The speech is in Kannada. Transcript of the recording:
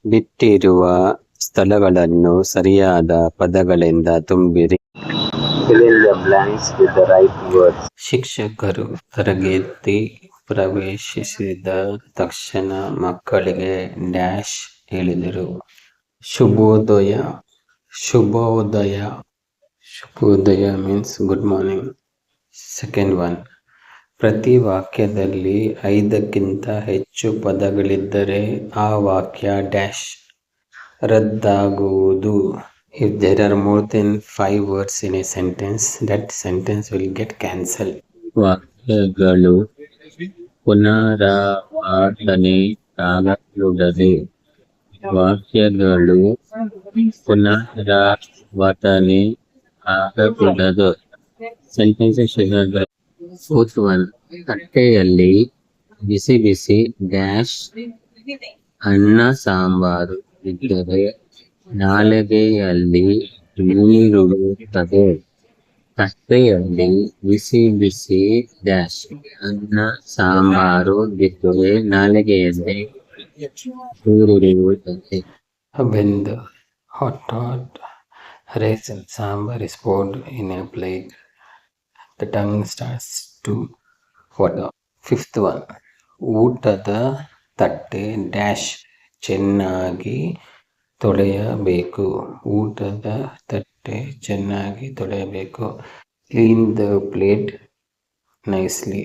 ಬಿಟ್ಟಿರುವ ಸ್ಥಳಗಳನ್ನು ಸರಿಯಾದ ಪದಗಳಿಂದ ತುಂಬಿರಿ. Fill in the blanks with the right words. ಶಿಕ್ಷಕರು ತರಗತಿ ಪ್ರವೇಶಿಸಿದ ತಕ್ಷಣ ಮಕ್ಕಳಿಗೆ ಡ್ಯಾಶ್ ಹೇಳಿದರು. ಶುಭೋದಯ. ಶುಭೋದಯ. ಶುಭೋದಯ means good morning. Second one, ಪ್ರತಿ ವಾಕ್ಯದಲ್ಲಿ 5ಕ್ಕಿಂತ ಹೆಚ್ಚು ಪದಗಳಿದ್ದರೆ ಆ ವಾಕ್ಯ dash ರದ್ದಾಗುವುದು. If there are more than 5 words in a sentence, that sentence will get cancelled. ವಾಕ್ಯಗಳು ಪುನರಾವರ್ತನೆ ಆಗಕೂಡದು. ವಾಕ್ಯಗಳು ಪುನರಾವರ್ತನೆ ಆಗಕೂಡದು. ಸೆಂಟೆನ್ಸಸ್ ಫೋರ್ತ್ ಒನ್, ತಟ್ಟೆಯಲ್ಲಿ ಬಿಸಿ ಬಿಸಿ ಡ್ಯಾಶ್ ಅನ್ನ ಸಾಂಬಾರು ಇದ್ದರೆ ನಾಲಿಗೆಯಲ್ಲಿ ನೀರುಳಿಯುತ್ತದೆ. ತಟ್ಟೆಯಲ್ಲಿ ಬಿಸಿ ಬಿಸಿ ಡ್ಯಾಶ್ ಅನ್ನ ಸಾಂಬಾರು ಇದ್ದರೆ ನಾಲಿಗೆಯಲ್ಲಿ ನೀರುಳಿಯುತ್ತದೆ. When the hot rice and sambar is poured in a plate, the tongue starts to water. Fifth one, ಊಟದ ತಟ್ಟೆ ಡ್ಯಾಶ್ ಚೆನ್ನಾಗಿ ತೊಳೆಯಬೇಕು. ಊಟದ ತಟ್ಟೆ ಚೆನ್ನಾಗಿ ತೊಳೆಯಬೇಕು. Clean the plate nicely.